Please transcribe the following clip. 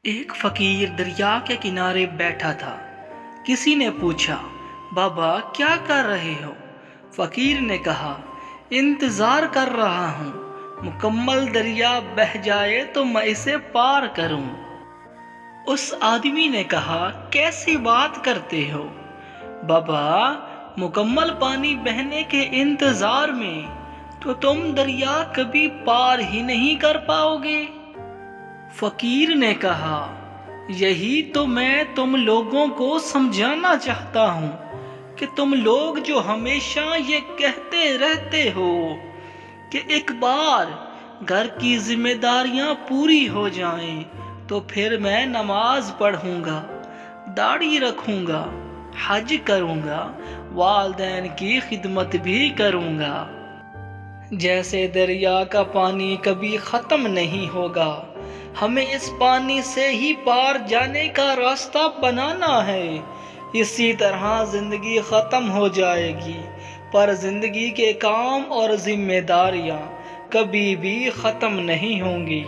ایک فقیر دریا کے کنارے بیٹھا تھا۔ کسی نے پوچھا، بابا کیا کر رہے ہو؟ فقیر نے کہا، انتظار کر رہا ہوں، مکمل دریا بہہ جائے تو میں اسے پار کروں۔ اس آدمی نے کہا، کیسی بات کرتے ہو بابا، مکمل پانی بہنے کے انتظار میں تو تم دریا کبھی پار ہی نہیں کر پاؤ گے۔ فقیر نے کہا، یہی تو میں تم لوگوں کو سمجھانا چاہتا ہوں کہ تم لوگ جو ہمیشہ یہ کہتے رہتے ہو کہ ایک بار گھر کی ذمہ داریاں پوری ہو جائیں تو پھر میں نماز پڑھوں گا، داڑھی رکھوں گا، حج کروں گا، والدین کی خدمت بھی کروں گا۔ جیسے دریا کا پانی کبھی ختم نہیں ہوگا، ہمیں اس پانی سے ہی پار جانے کا راستہ بنانا ہے۔ اسی طرح زندگی ختم ہو جائے گی، پر زندگی کے کام اور ذمہ داریاں کبھی بھی ختم نہیں ہوں گی۔